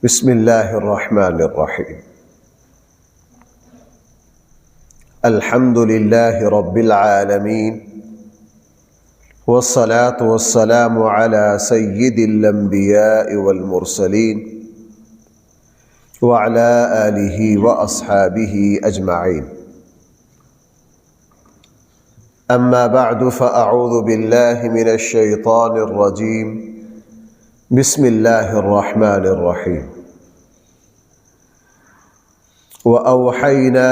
بسم اللہ الرحمن الرحیم الحمد للہ رب العالمین والصلاة والسلام على سید الانبیاء والمرسلین وعلى آلہ واصحابہ اجمعین اما بعد فاعوذ باللہ من الشیطان الرجیم بسم اللہ الرحمن الرحیم وَأَوْحَيْنَا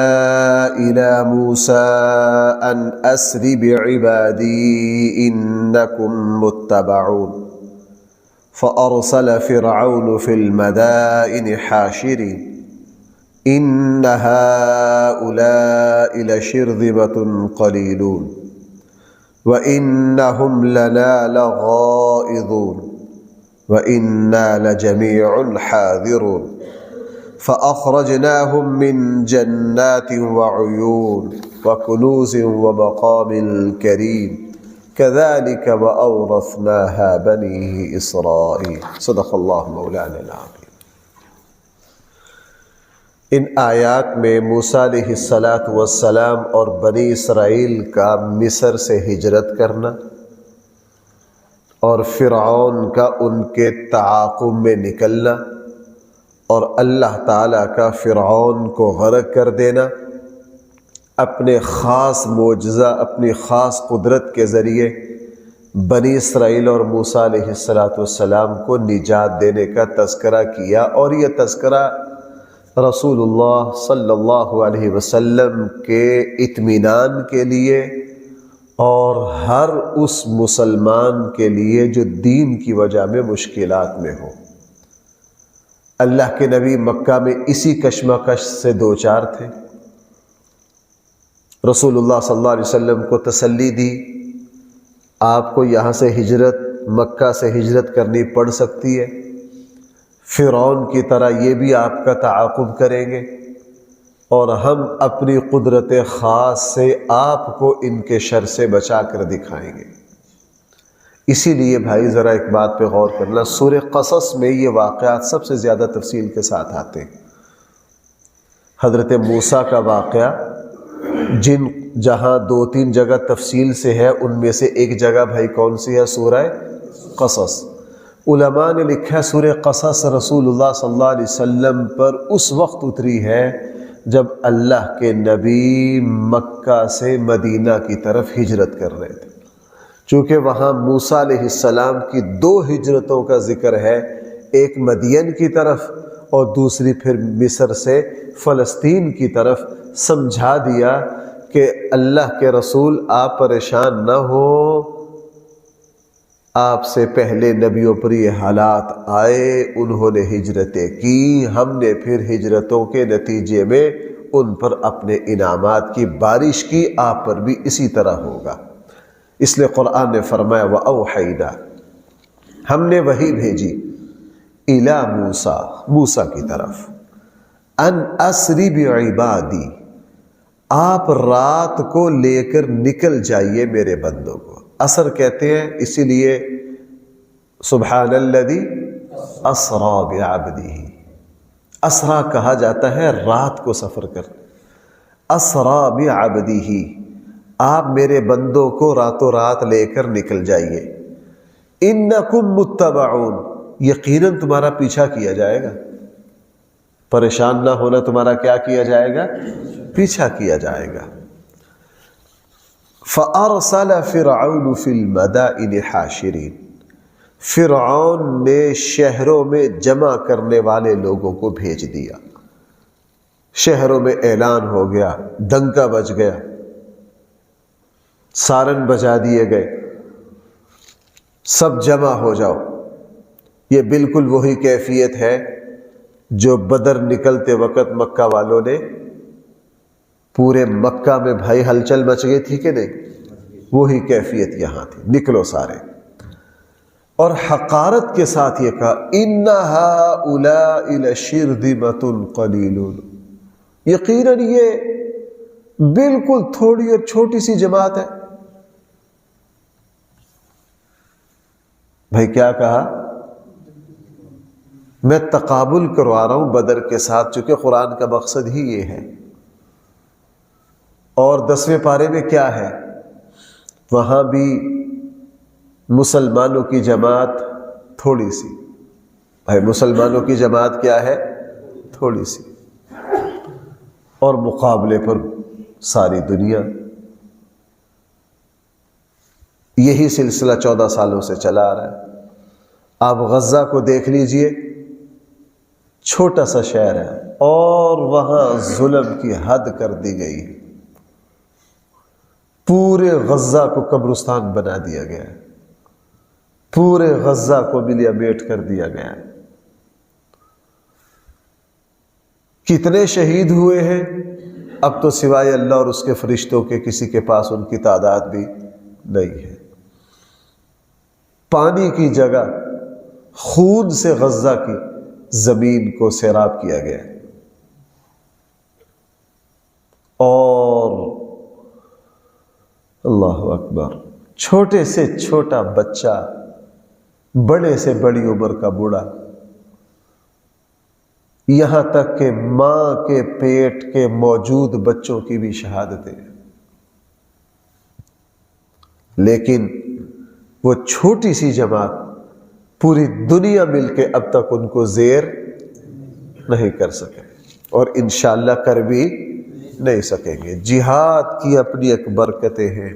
إِلَى مُوسَىٰ أَنْ أَسْرِ بِعِبَادِي إِنَّكُمْ مُتَّبَعُونَ فَأَرْسَلَ فِرْعَوْنُ فِي الْمَدَائِنِ حَاشِرِينَ إِنَّ هَٰؤُلَاءِ لَشِرْذِمَةٌ قَلِيلُونَ وَإِنَّهُمْ لَنَا لَغَائِظُونَ وَإِنَّا لَجَمِيعٌ حَاذِرُونَ فَأَخْرَجْنَاهُمْ مِنْ جَنَّاتٍ وَعُيُونٍ وَكُنُوزٍ وَمَقَامٍ كَرِيمٍ كَذَلِكَ وَأَوْرَثْنَاهَا بَنِي إِسْرَائِيلَ صدق اللہ مولانا العظیم۔ ان آیات میں موسیٰ علیہ السلام اور بنی اسرائیل کا مصر سے ہجرت کرنا اور فرعون کا ان کے تعاقب میں نکلنا اور اللہ تعالیٰ کا فرعون کو غرق کر دینا، اپنے خاص معجزہ، اپنی خاص قدرت کے ذریعے بنی اسرائیل اور موسیٰ علیہ السلام کو نجات دینے کا تذکرہ کیا، اور یہ تذکرہ رسول اللہ صلی اللہ علیہ وسلم کے اطمینان کے لیے اور ہر اس مسلمان کے لیے جو دین کی وجہ میں مشکلات میں ہو۔ اللہ کے نبی مکہ میں اسی کشمکش سے دوچار تھے، رسول اللہ صلی اللہ علیہ وسلم کو تسلی دی، آپ کو یہاں سے ہجرت، مکہ سے ہجرت کرنی پڑ سکتی ہے، فرعون کی طرح یہ بھی آپ کا تعاقب کریں گے، اور ہم اپنی قدرت خاص سے آپ کو ان کے شر سے بچا کر دکھائیں گے۔ اسی لیے بھائی ذرا ایک بات پہ غور کرنا، سورہ قصص میں یہ واقعات سب سے زیادہ تفصیل کے ساتھ آتے ہیں۔ حضرت موسیٰ کا واقعہ جہاں 2-3 جگہ تفصیل سے ہے، ان میں سے ایک جگہ بھائی کون سی ہے؟ سورہ قصص۔ علماء نے لکھا ہے سورہ قصص رسول اللہ صلی اللہ علیہ وسلم پر اس وقت اتری ہے جب اللہ کے نبی مکہ سے مدینہ کی طرف ہجرت کر رہے تھے، چونکہ وہاں موسیٰ علیہ السلام کی 2 ہجرتوں کا ذکر ہے، ایک مدین کی طرف اور دوسری پھر مصر سے فلسطین کی طرف۔ سمجھا دیا کہ اللہ کے رسول آپ پریشان نہ ہو، آپ سے پہلے نبیوں پر یہ حالات آئے، انہوں نے ہجرتیں کی، ہم نے پھر ہجرتوں کے نتیجے میں ان پر اپنے انعامات کی بارش کی، آپ پر بھی اسی طرح ہوگا۔ اس لیے قرآن نے فرمایا وَأَوْحَيْنَا، ہم نے وحی بھیجی إِلَى موسیٰ کی طرف، أَنْ أَسْرِ بِعِبَادِي، آپ رات کو لے کر نکل جائیے میرے بندوں کو۔ اثر کہتے ہیں اسی لیے سبحان الذی اسریٰ بعبدہ، اسریٰ کہا جاتا ہے رات کو سفر کر، اسریٰ بعبدہ، آپ میرے بندوں کو راتوں رات لے کر نکل جائیے۔ انکم متبعون، یقیناً تمہارا پیچھا کیا جائے گا، پریشان نہ ہونا، تمہارا کیا کیا جائے گا؟ پیچھا کیا جائے گا۔ فَأَرْسَلَ فِرْعَوْنُ فِي الْمَدَائِنِ حَاشِرِينَ، فرعون نے شہروں میں جمع کرنے والے لوگوں کو بھیج دیا، شہروں میں اعلان ہو گیا، ڈنکا بج گیا، سارن بجا دیے گئے، سب جمع ہو جاؤ۔ یہ بالکل وہی کیفیت ہے جو بدر نکلتے وقت مکہ والوں نے، پورے مکہ میں بھائی ہلچل مچ گئی تھی کہ نہیں؟ وہی کیفیت یہاں تھی، نکلو سارے، اور حقارت کے ساتھ یہ کہا إِنَّ هَٰؤُلَاءِ لَشِرْذِمَةٌ قَلِيلُونَ، یقیناً یہ بالکل تھوڑی اور چھوٹی سی جماعت ہے۔ بھائی کیا کہا؟ میں تقابل کروا رہا ہوں بدر کے ساتھ، چونکہ قرآن کا مقصد ہی یہ ہے۔ اور 10ویں پارے میں کیا ہے؟ وہاں بھی مسلمانوں کی جماعت تھوڑی سی، بھائی مسلمانوں کی جماعت کیا ہے؟ تھوڑی سی، اور مقابلے پر ساری دنیا۔ یہی سلسلہ 14 سالوں سے چلا آ رہا ہے۔ آپ غزہ کو دیکھ لیجئے، چھوٹا سا شہر ہے اور وہاں ظلم کی حد کر دی گئی ہے۔ پورے غزہ کو قبرستان بنا دیا گیا ہے، پورے غزہ کو ملیا میٹ کر دیا گیا ہے۔ کتنے شہید ہوئے ہیں اب تو سوائے اللہ اور اس کے فرشتوں کے کسی کے پاس ان کی تعداد بھی نہیں ہے۔ پانی کی جگہ خون سے غزہ کی زمین کو سیراب کیا گیا، اور اللہ اکبر، چھوٹے سے چھوٹا بچہ، بڑے سے بڑی عمر کا بوڑھا، یہاں تک کہ ماں کے پیٹ کے موجود بچوں کی بھی شہادتیں۔ لیکن وہ چھوٹی سی جماعت پوری دنیا مل کے اب تک ان کو زیر نہیں کر سکے، اور انشاءاللہ کر بھی نہیں سکیں گے۔ جہاد کی اپنی ایک برکتیں ہیں،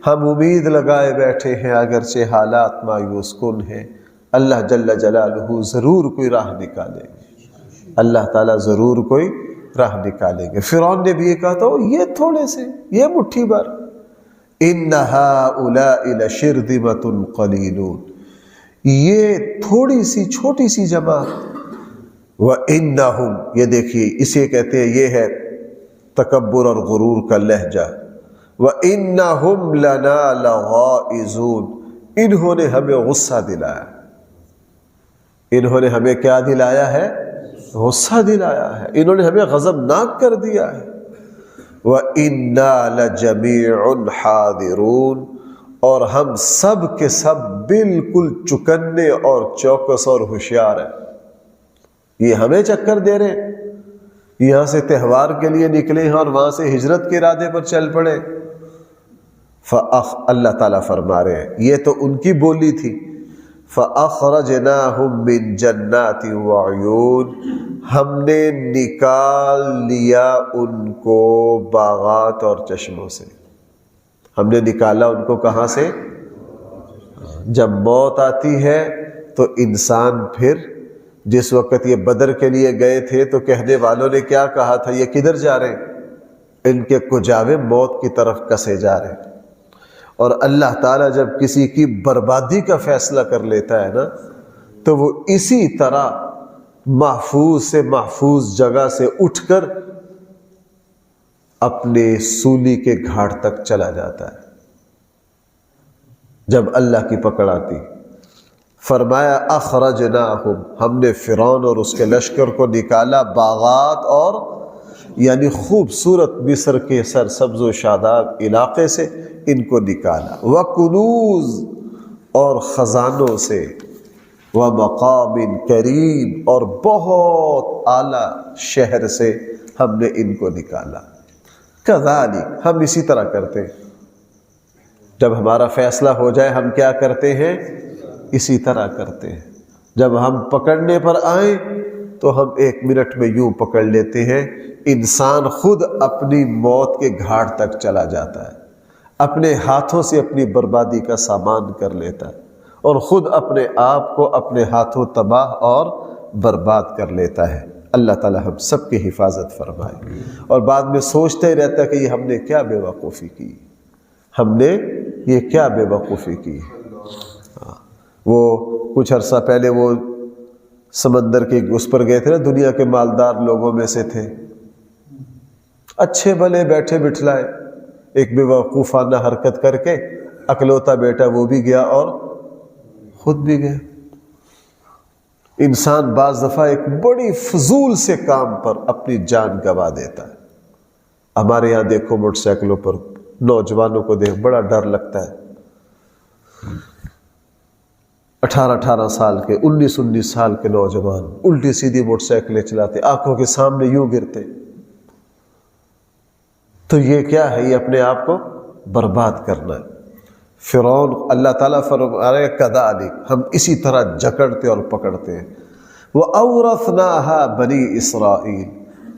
ہم امید لگائے بیٹھے ہیں، اگرچہ حالات مایوس کن ہیں، اللہ جل جلالہ ضرور کوئی راہ نکالیں گے، اللہ تعالیٰ ضرور کوئی راہ نکالیں گے۔ فرعون نے بھی یہ کہا تھا یہ تھوڑے سے، یہ مٹھی بھر، إِنَّ هَٰؤُلَاءِ لَشِرْذِمَةٌ قَلِيلُونَ، یہ تھوڑی سی چھوٹی سی جماعت، وَإِنَّهُمْ، یہ دیکھیے اسے کہتے ہیں، یہ ہے تکبر اور غرور کا لہجہ، وَإِنَّهُمْ لَنَا لَغَائِظُونَ، انہوں نے ہمیں غصہ دلایا، انہوں نے ہمیں کیا دلایا ہے؟ غصہ دلایا ہے، انہوں نے ہمیں غضبناک کر دیا ہے۔ وَإِنَّا لَجَمِيعٌ حَاذِرُونَ، اور ہم سب کے سب بالکل چکنے اور چوکس اور ہوشیار ہیں۔ یہ ہمیں چکر دے رہے ہیں، یہاں سے تہوار کے لیے نکلے ہیں اور وہاں سے ہجرت کے ارادے پر چل پڑے۔ اللہ تعالیٰ فرما رہے ہیں، یہ تو ان کی بولی تھی، فَأَخْرَجْنَاهُمْ مِنْ جَنَّاتٍ وَعُيُونٍ، ہم نے نکال لیا ان کو باغات اور چشموں سے۔ ہم نے نکالا ان کو کہاں سے؟ جب موت آتی ہے تو انسان پھر، جس وقت یہ بدر کے لیے گئے تھے تو کہنے والوں نے کیا کہا تھا؟ یہ کدھر جا رہے ہیں؟ ان کے کجاوے موت کی طرف کسے جا رہے ہیں۔ اور اللہ تعالیٰ جب کسی کی بربادی کا فیصلہ کر لیتا ہے نا، تو وہ اسی طرح محفوظ سے محفوظ جگہ سے اٹھ کر اپنے سولی کے گھاٹ تک چلا جاتا ہے۔ جب اللہ کی پکڑ آتی، فرمایا اخرجناہم، ہم نے فرعون اور اس کے لشکر کو نکالا باغات اور یعنی خوبصورت مصر کے سرسبز و شاداب علاقے سے ان کو نکالا، وکنوز، اور خزانوں سے، ومقام کریم، اور بہت اعلیٰ شہر سے ہم نے ان کو نکالا۔ کذالک، ہم اسی طرح کرتے ہیں، جب ہمارا فیصلہ ہو جائے ہم کیا کرتے ہیں؟ اسی طرح کرتے ہیں۔ جب ہم پکڑنے پر آئیں تو ہم 1 منٹ میں یوں پکڑ لیتے ہیں۔ انسان خود اپنی موت کے گھاٹ تک چلا جاتا ہے، اپنے ہاتھوں سے اپنی بربادی کا سامان کر لیتا ہے، اور خود اپنے آپ کو اپنے ہاتھوں تباہ اور برباد کر لیتا ہے۔ اللہ تعالی ہم سب کی حفاظت فرمائے۔ اور بعد میں سوچتے رہتا ہے کہ یہ ہم نے کیا بے وقوفی کی، ہم نے یہ کیا بے وقوفی کی۔ وہ کچھ عرصہ پہلے وہ سمندر کے اس پر گئے تھے نا، دنیا کے مالدار لوگوں میں سے تھے، اچھے بھلے بیٹھے بٹھلائے، ایک بے وقوفانہ حرکت کر کے اکلوتا بیٹا وہ بھی گیا اور خود بھی گئے۔ انسان بعض دفعہ ایک بڑی فضول سے کام پر اپنی جان گنوا دیتا ہے۔ ہمارے یہاں دیکھو موٹر سائیکلوں پر نوجوانوں کو دیکھ بڑا ڈر لگتا ہے، 18 سال کے 19 سال کے نوجوان الٹی سیدھی موٹر سائیکلیں چلاتے، آنکھوں کے سامنے یوں گرتے، تو یہ کیا ہے؟ یہ اپنے آپ کو برباد کرنا ہے۔ فرعون اللہ تعالیٰ فرما رہے کذالک، ہم اسی طرح جکڑتے اور پکڑتے ہیں۔ وَأَوْرَثْنَاهَا بَنِي إِسْرَائِيل،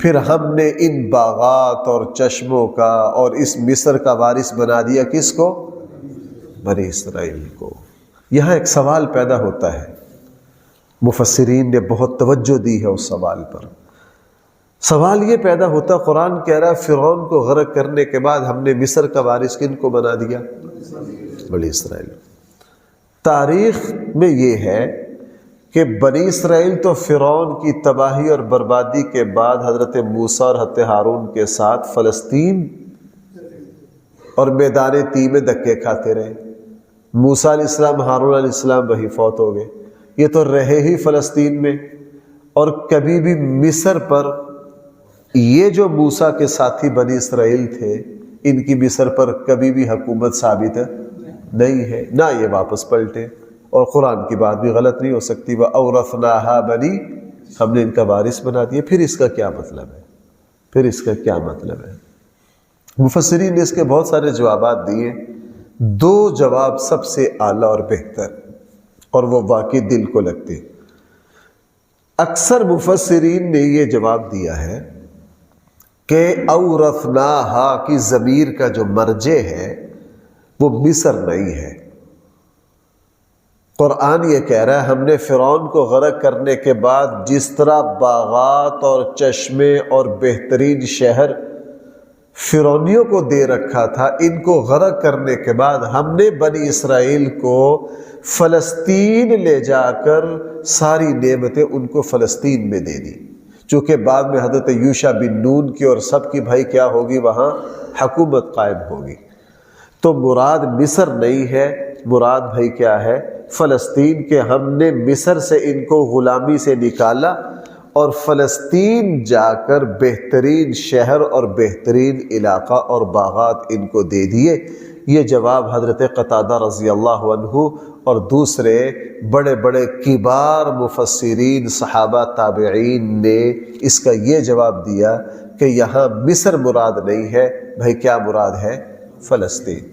پھر ہم نے ان باغات اور چشموں کا اور اس مصر کا وارث بنا دیا کس کو؟ بنی اسرائیل کو۔ یہاں ایک سوال پیدا ہوتا ہے، مفسرین نے بہت توجہ دی ہے اس سوال پر۔ سوال یہ پیدا ہوتا، قرآن کہہ رہا ہے فرعون کو غرق کرنے کے بعد ہم نے مصر کا وارث کن کو بنا دیا؟ بنی اسرائیل۔ تاریخ میں یہ ہے کہ بنی اسرائیل تو فرعون کی تباہی اور بربادی کے بعد حضرت موسیٰ اور حضرت ہارون کے ساتھ فلسطین اور میدان تی میں دھکے کھاتے رہے۔ موسیٰ علیہ السلام، ہارون علیہ السلام وہی فوت ہو گئے، یہ تو رہے ہی فلسطین میں، اور کبھی بھی مصر پر یہ جو موسیٰ کے ساتھی بنی اسرائیل تھے ان کی مصر پر کبھی بھی حکومت ثابت نہیں ہے، نہ یہ واپس پلٹے، اور قرآن کی بات بھی غلط نہیں ہو سکتی۔ وَأَوْرَثْنَاهَا بَنِي، ہم نے ان کا وارث بنا دیا۔ پھر اس کا کیا مطلب ہے؟ پھر اس کا کیا مطلب ہے؟ مفسرین نے اس کے بہت سارے جوابات دیے، دو جواب سب سے اعلیٰ اور بہتر، اور وہ واقعی دل کو لگتے۔ اکثر مفسرین نے یہ جواب دیا ہے کہ اورثناہا کی ضمیر کا جو مرجع ہے وہ مصر نہیں ہے۔ قرآن یہ کہہ رہا ہے ہم نے فرعون کو غرق کرنے کے بعد جس طرح باغات اور چشمے اور بہترین شہر فرعونیوں کو دے رکھا تھا، ان کو غرق کرنے کے بعد ہم نے بنی اسرائیل کو فلسطین لے جا کر ساری نعمتیں ان کو فلسطین میں دے دی، چونکہ بعد میں حضرت یوشع بن نون کی اور سب کی بھائی کیا ہوگی، وہاں حکومت قائم ہوگی۔ تو مراد مصر نہیں ہے، مراد بھائی کیا ہے؟ فلسطین کے ہم نے مصر سے ان کو غلامی سے نکالا اور فلسطین جا کر بہترین شہر اور بہترین علاقہ اور باغات ان کو دے دیے۔ یہ جواب حضرت قتادہ رضی اللہ عنہ اور دوسرے بڑے بڑے کبار مفسرین صحابہ تابعین نے اس کا یہ جواب دیا کہ یہاں مصر مراد نہیں ہے، بھائی کیا مراد ہے؟ فلسطین۔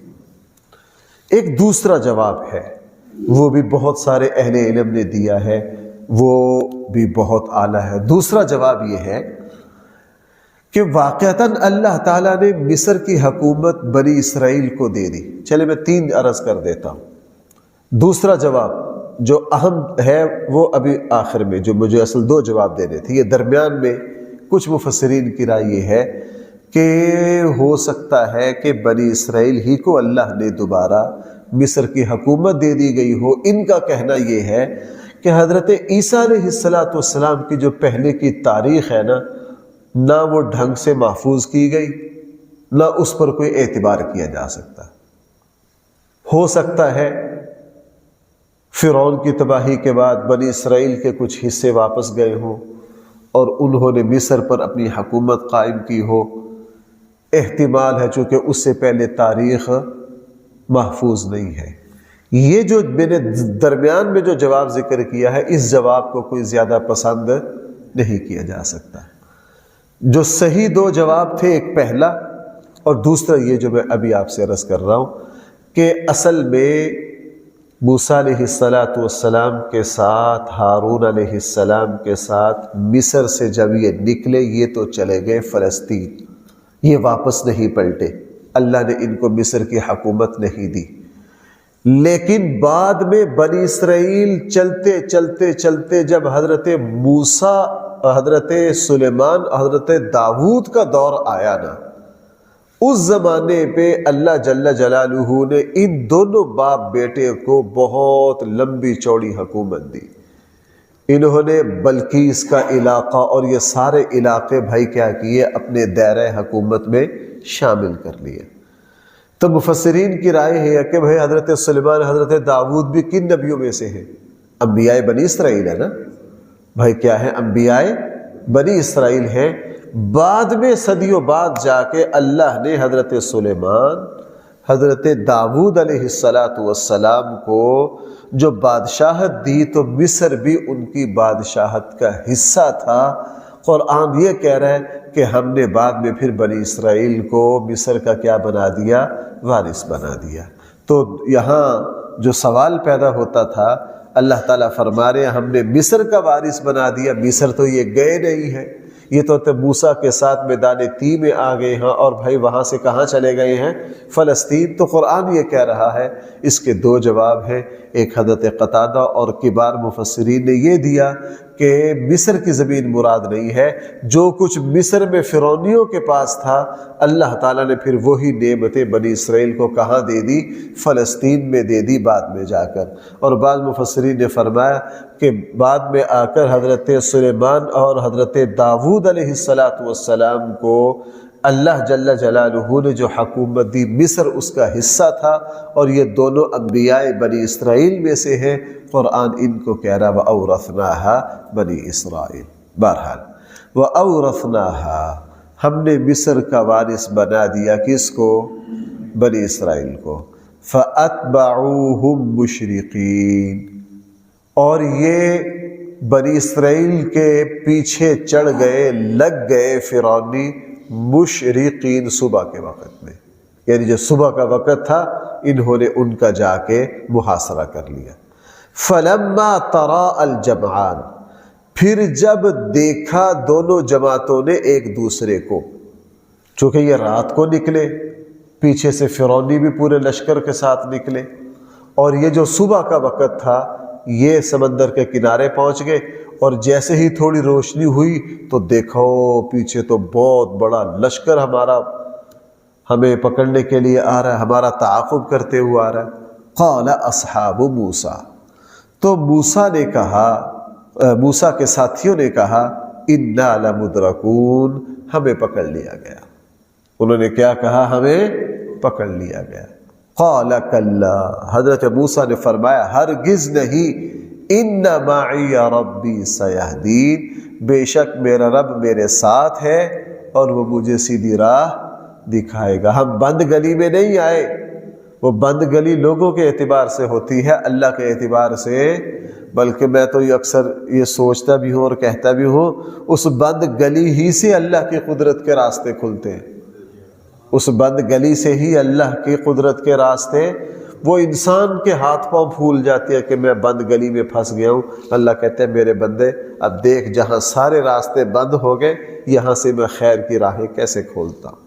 ایک دوسرا جواب ہے، وہ بھی بہت سارے اہل علم نے دیا ہے، وہ بھی بہت اعلیٰ ہے۔ دوسرا جواب یہ ہے کہ واقعتاً اللہ تعالیٰ نے مصر کی حکومت بنی اسرائیل کو دے دی۔ چلے میں 3 عرض کر دیتا ہوں۔ دوسرا جواب جو اہم ہے وہ ابھی آخر میں، جو مجھے اصل 2 جواب دینے تھے، یہ درمیان میں کچھ مفسرین کی رائے یہ ہے کہ ہو سکتا ہے کہ بنی اسرائیل ہی کو اللہ نے دوبارہ مصر کی حکومت دے دی گئی ہو۔ ان کا کہنا یہ ہے کہ حضرت عیسیٰ علیہ السلام کی جو پہلے کی تاریخ ہے نا، نہ وہ ڈھنگ سے محفوظ کی گئی، نہ اس پر کوئی اعتبار کیا جا سکتا۔ ہو سکتا ہے فرعون کی تباہی کے بعد بنی اسرائیل کے کچھ حصے واپس گئے ہوں اور انہوں نے مصر پر اپنی حکومت قائم کی ہو، احتمال ہے، چونکہ اس سے پہلے تاریخ محفوظ نہیں ہے۔ یہ جو میں نے درمیان میں جو جواب ذکر کیا ہے، اس جواب کو کوئی زیادہ پسند نہیں کیا جا سکتا۔ جو صحیح 2 جواب تھے، ایک پہلا اور دوسرا یہ جو میں ابھی آپ سے عرض کر رہا ہوں کہ اصل میں موسیٰ علیہ السلام کے ساتھ، ہارون علیہ السلام کے ساتھ مصر سے جب یہ نکلے، یہ تو چلے گئے فلسطین، یہ واپس نہیں پلٹے، اللہ نے ان کو مصر کی حکومت نہیں دی۔ لیکن بعد میں بنی اسرائیل چلتے چلتے چلتے جب حضرت موسیٰ، حضرت سلیمان، حضرت داؤد کا دور آیا نا، اس زمانے پہ اللہ جل جلالہ نے ان دونوں باپ بیٹے کو بہت لمبی چوڑی حکومت دی۔ انہوں نے بلقیس کا علاقہ اور یہ سارے علاقے بھائی کیا کیے، اپنے دائرہ حکومت میں شامل کر لیے۔ تو مفسرین کی رائے ہے کہ بھائی حضرت سلیمان، حضرت داؤد بھی کن نبیوں میں سے ہیں؟ انبیاء بنی اسرائیل ہے نا، بھائی کیا ہے؟ انبیاء بنی اسرائیل ہیں۔ بعد میں صدیوں بعد جا کے اللہ نے حضرت سلیمان، حضرت داؤد علیہ السلام کو جو بادشاہت دی تو مصر بھی ان کی بادشاہت کا حصہ تھا۔ قرآن یہ کہہ رہا ہے کہ ہم نے بعد میں پھر بنی اسرائیل کو مصر کا کیا بنا دیا؟ وارث بنا دیا۔ تو یہاں جو سوال پیدا ہوتا تھا، اللہ تعالیٰ فرما رہے ہیں ہم نے مصر کا وارث بنا دیا۔ مصر تو یہ گئے نہیں ہیں، یہ تو موسیٰ کے ساتھ میدان تی میں آ گئے ہیں، اور بھائی وہاں سے کہاں چلے گئے ہیں؟ فلسطین۔ تو قرآن یہ کہہ رہا ہے، اس کے دو جواب ہیں۔ ایک حضرت قتادہ اور کبار مفسرین نے یہ دیا کہ مصر کی زمین مراد نہیں ہے، جو کچھ مصر میں فرعونیوں کے پاس تھا اللہ تعالیٰ نے پھر وہی نعمتیں بنی اسرائیل کو کہاں دے دی؟ فلسطین میں دے دی بعد میں جا کر۔ اور بعض مفسرین نے فرمایا کہ بعد میں آ کر حضرت سلیمان اور حضرت داؤد علیہ السلام کو اللہ جل جلالہ نے جو حکومت دی مصر اس کا حصہ تھا، اور یہ دونوں انبیاء بنی اسرائیل میں سے ہیں۔ قرآن ان کو کہہ رہا وَأَوْرَثْنَاهَا بنی اسرائیل۔ بہرحال وَأَوْرَثْنَاهَا، ہم نے مصر کا وارث بنا دیا کس کو؟ بنی اسرائیل کو۔ فَأَتْبَعُوهُمْ مُشْرِقِينَ، اور یہ بنی اسرائیل کے پیچھے چڑھ گئے، لگ گئے فرعونی مشرقین، صبح کے وقت میں، یعنی جو صبح کا وقت تھا انہوں نے ان کا جا کے محاصرہ کر لیا۔ فَلَمَّا تَرَاءَ الْجَمْعَانِ، پھر جب دیکھا دونوں جماعتوں نے ایک دوسرے کو، چونکہ یہ رات کو نکلے، پیچھے سے فرعونی بھی پورے لشکر کے ساتھ نکلے، اور یہ جو صبح کا وقت تھا یہ سمندر کے کنارے پہنچ گئے، اور جیسے ہی تھوڑی روشنی ہوئی تو دیکھو پیچھے تو بہت بڑا لشکر ہمارا ہمیں پکڑنے کے لیے آ رہا ہے، ہمارا تعاقب کرتے ہوئے آ رہا ہے۔ قال اصحاب موسیٰ، تو موسیٰ نے کہا، موسیٰ کے ساتھیوں نے کہا انا لمدرکون، ہمیں پکڑ لیا گیا۔ انہوں نے کیا کہا؟ ہمیں پکڑ لیا گیا۔ قال کلا، حضرت موسیٰ نے فرمایا ہرگز نہیں، ان معی ربی سیہدین، بے شک میرا رب میرے ساتھ ہے اور وہ مجھے سیدھی راہ دکھائے گا۔ ہم بند گلی میں نہیں آئے، وہ بند گلی لوگوں کے اعتبار سے ہوتی ہے، اللہ کے اعتبار سے، بلکہ میں تو یہ اکثر یہ سوچتا بھی ہوں اور کہتا بھی ہوں، اس بند گلی ہی سے اللہ کی قدرت کے راستے کھلتے ہیں، اس بند گلی سے ہی اللہ کی قدرت کے راستے۔ وہ انسان کے ہاتھ پاؤں پھول جاتی ہے کہ میں بند گلی میں پھنس گیا ہوں، اللہ کہتے ہیں میرے بندے اب دیکھ، جہاں سارے راستے بند ہو گئے یہاں سے میں خیر کی راہیں کیسے کھولتا ہوں۔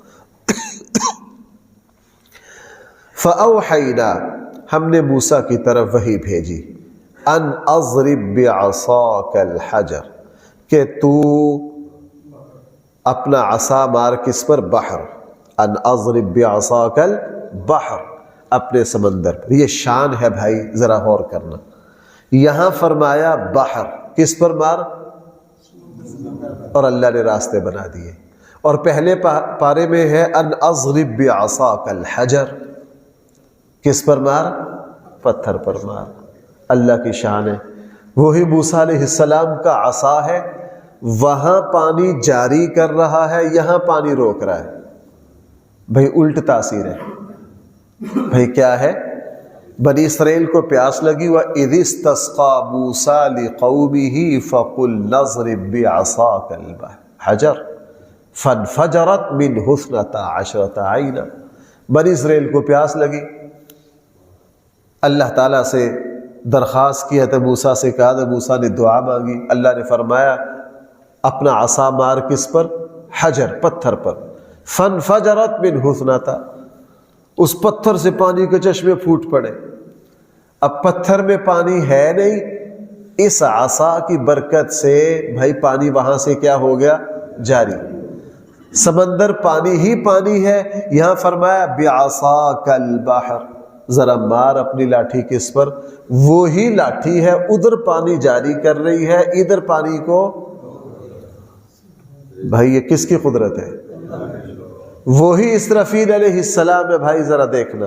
فَأَوْحَيْنَا، ہم نے موسیٰ کی طرف وحی بھیجی، ان اضرب بعصاک الحجر، کہ تو اپنا عصا مار کس پر؟ بحر۔ ان اضرب بعصاک البحر، اپنے سمندر پر۔ یہ شان ہے بھائی، ذرا غور کرنا، یہاں فرمایا بحر، کس پر مار؟ اور اللہ نے راستے بنا دیے۔ اور پہلے پارے میں ہے ان اضرب بعصاک الحجر، کس پر مار؟ پتھر پر مار۔ اللہ کی شان ہے، وہی موسیٰ علیہ السلام کا عصا ہے، وہاں پانی جاری کر رہا ہے، یہاں پانی روک رہا ہے۔ بھائی الٹ تاثیر ہے، بھائی کیا ہے؟ بنی اسرائیل کو پیاس لگی، وَإِذِ اسْتَسْقَىٰ مُوسَىٰ لِقَوْمِهِ فَقُلْنَا اضْرِب بِّعَصَاكَ الْحَجَرَ فَانْفَجَرَتْ مِنْهُ 12 عَيْنًا۔ بنی اسرائیل کو پیاس لگی، اللہ تعالیٰ سے درخواست کی، حضرت موسیٰ سے کہا، حضرت موسیٰ نے دعا مانگی، اللہ نے فرمایا اپنا عصا مار کس پر؟ حجر، پتھر پر۔ فَانْفَجَرَتْ مِنْهُ 12، اس پتھر سے پانی کے چشمے پھوٹ پڑے۔ اب پتھر میں پانی ہے نہیں، اس عصا کی برکت سے بھائی پانی وہاں سے کیا ہو گیا؟ جاری۔ سمندر پانی ہی پانی ہے، یہاں فرمایا بعصاک البحر، ذرا مار اپنی لاٹھی کس پر؟ وہی لاٹھی ہے، ادھر پانی جاری کر رہی ہے، ادھر پانی کو۔ بھائی یہ کس کی قدرت ہے؟ وہی اسرافیل علیہ السلام ہے بھائی، ذرا دیکھنا،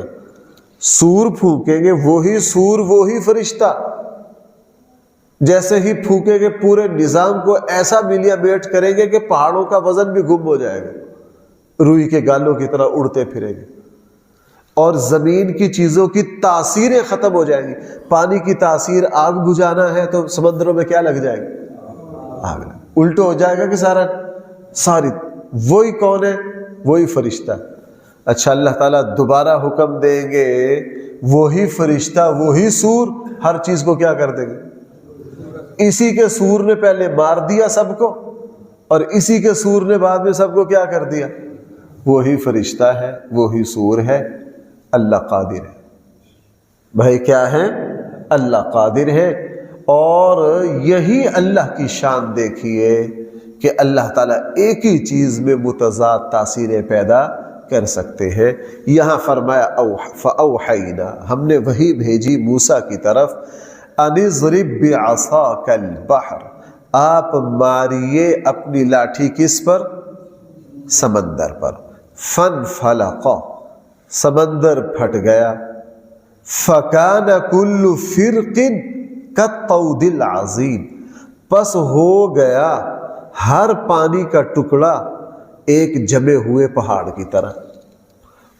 سور پھونکیں گے، وہی سور، وہی فرشتہ، جیسے ہی پھونکیں گے پورے نظام کو ایسا ملیا بیٹ کریں گے کہ پہاڑوں کا وزن بھی گم ہو جائے گا، روئی کے گالوں کی طرح اڑتے پھریں گے۔ اور زمین کی چیزوں کی تاثیریں ختم ہو جائیں گی. پانی کی تاثیر آگ بجھانا ہے تو سمندروں میں کیا لگ جائے گی؟ آگ. الٹا ہو جائے گا کہ ساری وہی کون ہے؟ وہی فرشتہ. اچھا اللہ تعالیٰ دوبارہ حکم دیں گے، وہی فرشتہ وہی سور ہر چیز کو کیا کر دیں گے؟ اسی کے سور نے پہلے مار دیا سب کو، اور اسی کے سور نے بعد میں سب کو کیا کر دیا؟ وہی فرشتہ ہے، وہی سور ہے. اللہ قادر ہے بھائی. کیا ہے؟ اللہ قادر ہے. اور یہی اللہ کی شان دیکھیے کہ اللہ تعالیٰ ایک ہی چیز میں متضاد تاثیریں پیدا کر سکتے ہیں. یہاں فرمایا فَأَوْحَيْنَا، ہم نے وحی بھیجی موسیٰ کی طرف، أَنِ اضْرِب بِعَصَاكَ الْبَحْرَ، آپ ماریے اپنی لاٹھی کس پر؟ سمندر پر. فَانْفَلَقَ، سمندر پھٹ گیا. فَكَانَ كُلُّ فِرْقٍ كَالطَّوْدِ الْعَظِيمِ، پس ہو گیا ہر پانی کا ٹکڑا ایک جمے ہوئے پہاڑ کی طرح.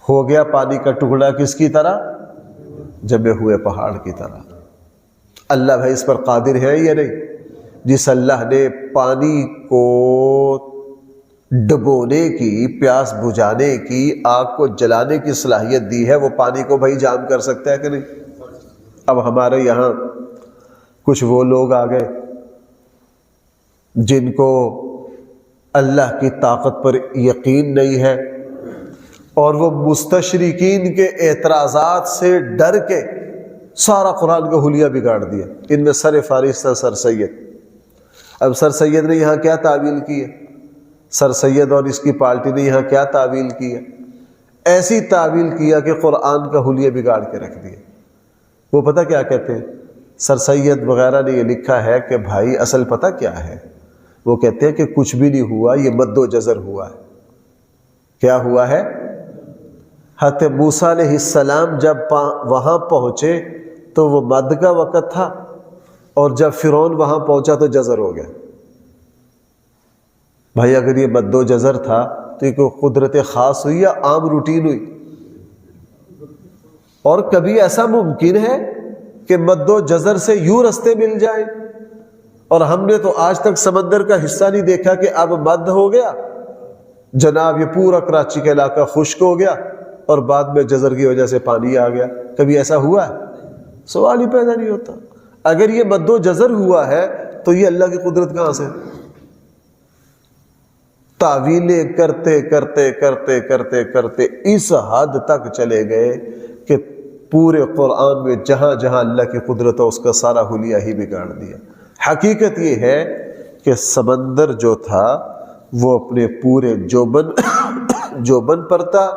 ہو گیا پانی کا ٹکڑا کس کی طرح؟ جمے ہوئے پہاڑ کی طرح. اللہ بھائی اس پر قادر ہے یا نہیں؟ جس اللہ نے پانی کو ڈبونے کی، پیاس بجھانے کی، آگ کو جلانے کی صلاحیت دی ہے، وہ پانی کو بھائی جام کر سکتا ہے کہ نہیں؟ اب ہمارے یہاں کچھ وہ لوگ آ گئے جن کو اللہ کی طاقت پر یقین نہیں ہے، اور وہ مستشرقین کے اعتراضات سے ڈر کے سارا قرآن کا حلیہ بگاڑ دیا. ان میں سر فہرست ہے سر سید. اب سر سید نے یہاں کیا تعویل کی ہے؟ سر سید اور اس کی پارٹی نے یہاں کیا تعویل کی ہے؟ ایسی تعویل کیا کہ قرآن کا حلیہ بگاڑ کے رکھ دیا. وہ پتہ کیا کہتے ہیں؟ سر سید وغیرہ نے یہ لکھا ہے کہ بھائی اصل پتہ کیا ہے؟ وہ کہتے ہیں کہ کچھ بھی نہیں ہوا، یہ مد و جزر ہوا ہے. کیا ہوا ہے؟ حضرت موسیٰ علیہ السلام جب وہاں پہنچے تو وہ مد کا وقت تھا، اور جب فرعون وہاں پہنچا تو جزر ہو گیا. بھائی اگر یہ مد و جزر تھا تو یہ کوئی قدرت خاص ہوئی یا عام روٹین ہوئی؟ اور کبھی ایسا ممکن ہے کہ مد و جزر سے یوں رستے مل جائیں؟ اور ہم نے تو آج تک سمندر کا حصہ نہیں دیکھا کہ اب مد ہو گیا جناب، یہ پورا کراچی کا علاقہ خشک ہو گیا اور بعد میں جزر کی وجہ سے پانی آ گیا. کبھی ایسا ہوا ہے؟ سوال ہی پیدا نہیں ہوتا. اگر یہ مد و جزر ہوا ہے تو یہ اللہ کی قدرت کہاں سے؟ تعویلیں کرتے کرتے کرتے کرتے کرتے اس حد تک چلے گئے کہ پورے قرآن میں جہاں جہاں اللہ کی قدرت ہے اس کا سارا حلیہ ہی بگاڑ دیا. حقیقت یہ ہے کہ سمندر جو تھا وہ اپنے پورے جوبن پر تھا.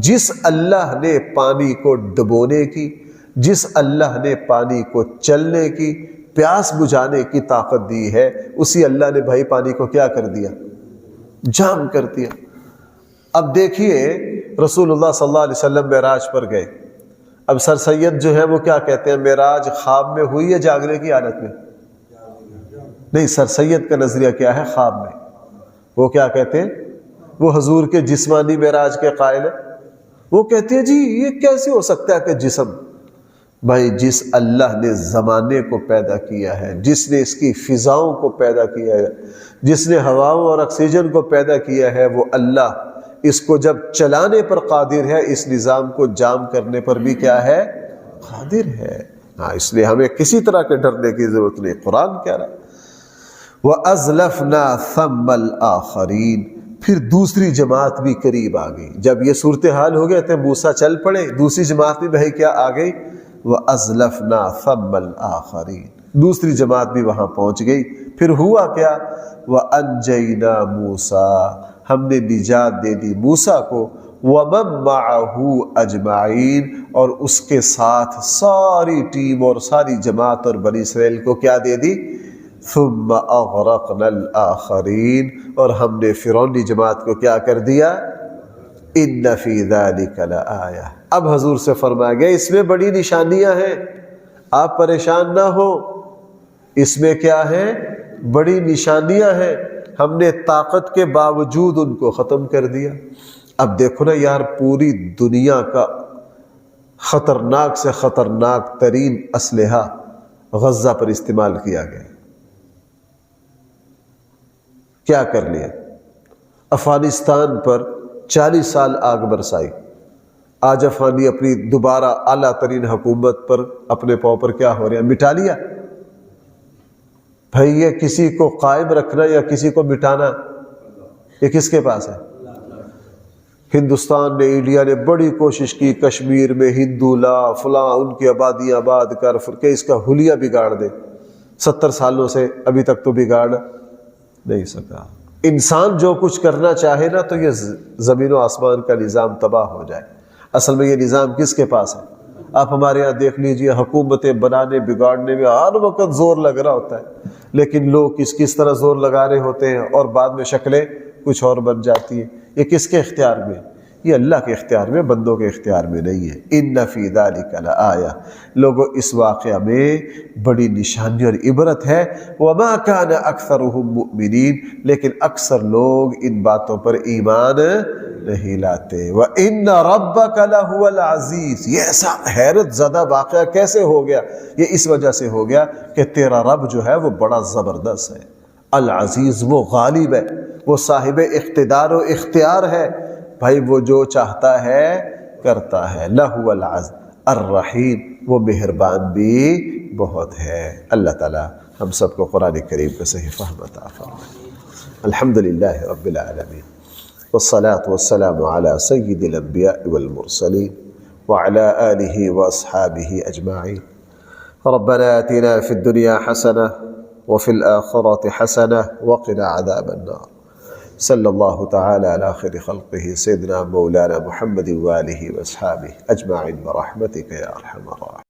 جس اللہ نے پانی کو ڈبونے کی، جس اللہ نے پانی کو چلنے کی، پیاس بجھانے کی طاقت دی ہے، اسی اللہ نے بھائی پانی کو کیا کر دیا؟ جام کر دیا. اب دیکھیے رسول اللہ صلی اللہ علیہ وسلم معراج پر گئے. اب سر سید جو ہے وہ کیا کہتے ہیں؟ معراج خواب میں ہوئی یا جاگنے کی حالت میں؟ نہیں، سر سید کا نظریہ کیا ہے؟ خواب میں. وہ کیا کہتے ہیں؟ وہ حضور کے جسمانی معراج کے قائل ہیں. وہ کہتے ہیں جی یہ کیسے ہو سکتا ہے کہ جسم؟ بھائی جس اللہ نے زمانے کو پیدا کیا ہے، جس نے اس کی فضاؤں کو پیدا کیا ہے، جس نے ہواؤں اور آکسیجن کو پیدا کیا ہے، وہ اللہ اس کو جب چلانے پر قادر ہے، اس نظام کو جام کرنے پر بھی کیا ہے؟ قادر ہے. ہاں، اس لیے ہمیں کسی طرح کے ڈرنے کی ضرورت نہیں. قرآن کہہ رہا ہے وَأَزْلَفْنَا ثَمَّ الْآخَرِينَ. پھر دوسری جماعت بھی قریب آ گئی. جب یہ صورتحال ہو گئے تھے موسیٰ چل پڑے، دوسری جماعت بھی بھائی کیا آ گئی؟ وَأَزْلَفْنَا ثَمَّ الْآخَرِينَ. دوسری جماعت بھی وہاں پہنچ گئی. پھر ہوا کیا؟ وَأَنْجَيْنَا مُوسَىٰ. ہم نے نجات دے دی موسیٰ کو، وَمَن مَّعَهُ أَجْمَعِينَ. اور اس کے ساتھ ساری ٹیم اور ساری جماعت اور بنی اسرائیل کو کیا دے دی؟ ثُمَّ أَغْرَقْنَا الْآخَرِينَ. اور ہم نے فرعونی جماعت کو کیا کر دیا؟ إِنَّ فِي ذَلِكَ لَآيَةً. اب حضور سے فرمایا گیا اس میں بڑی نشانیاں ہیں، آپ پریشان نہ ہو. اس میں کیا ہے؟ بڑی نشانیاں ہیں. ہم نے طاقت کے باوجود ان کو ختم کر دیا. اب دیکھو نا یار، پوری دنیا کا خطرناک سے خطرناک ترین اسلحہ غزہ پر استعمال کیا گیا۔ کیا کر لیا؟ افغانستان پر 40 سال آگ برسائی، آج افغانی اپنی دوبارہ اعلیٰ ترین حکومت پر اپنے پاؤں پر کیا ہو رہا ہے؟ مٹا لیا۔ بھائی یہ کسی کو قائم رکھنا یا کسی کو مٹانا یہ کس کے پاس ہے؟ ہندوستان نے، انڈیا نے بڑی کوشش کی کشمیر میں ہندو لا فلاں ان کی آبادیاں آباد کر کہ اس کا حلیہ بگاڑ دے، 70 سالوں سے ابھی تک تو بگاڑ نہیں سکا۔ انسان جو کچھ کرنا چاہے نا تو یہ زمین و آسمان کا نظام تباہ ہو جائے۔ اصل میں یہ نظام کس کے پاس ہے؟ آپ ہمارے یہاں دیکھ لیجئے، حکومتیں بنانے بگاڑنے میں ہر وقت زور لگ رہا ہوتا ہے، لیکن لوگ کس طرح زور لگا رہے ہوتے ہیں اور بعد میں شکلیں کچھ اور بن جاتی ہیں۔ یہ کس کے اختیار میں؟ یہ اللہ کے اختیار میں، بندوں کے اختیار میں نہیں ہے۔ ان فی ذلک لآیہ، لوگوں اس واقعہ میں بڑی نشانی اور عبرت ہے۔ وما کان اکثرهم مؤمنین، لیکن اکثر لوگ ان باتوں پر ایمان نہیں لاتے۔ وَإِنَّ رَبَّكَ لَهُوَ الْعَزِيزُ، یہ ایسا حیرت زدہ واقعہ کیسے ہو گیا؟ یہ اس وجہ سے ہو گیا کہ تیرا رب جو ہے وہ بڑا زبردست ہے۔ العزیز، وہ غالب ہے، وہ صاحب اقتدار و اختیار ہے۔ بھائی وہ جو چاہتا ہے کرتا ہے۔ لَهُوَ الْعَزِيزُ الرحیم، وہ مہربان بھی بہت ہے۔ اللہ تعالی ہم سب کو قرآن کریم کا صحیح فہم عطا فرمائے۔ الحمدللہ رب العالمین، والصلاة والسلام على سید الانبیاء والمرسلین وعلى آلہ واصحابہ اجمعین۔ ربنا آتنا فی الدنیا حسنہ وفی الآخرة حسنہ وقنا عذاب النار۔ صلی اللہ تعالی علی خیر خلقہ سیدنا مولانا محمد وآلہ واصحابہ اجمعین برحمتک یا ارحم الراحمین۔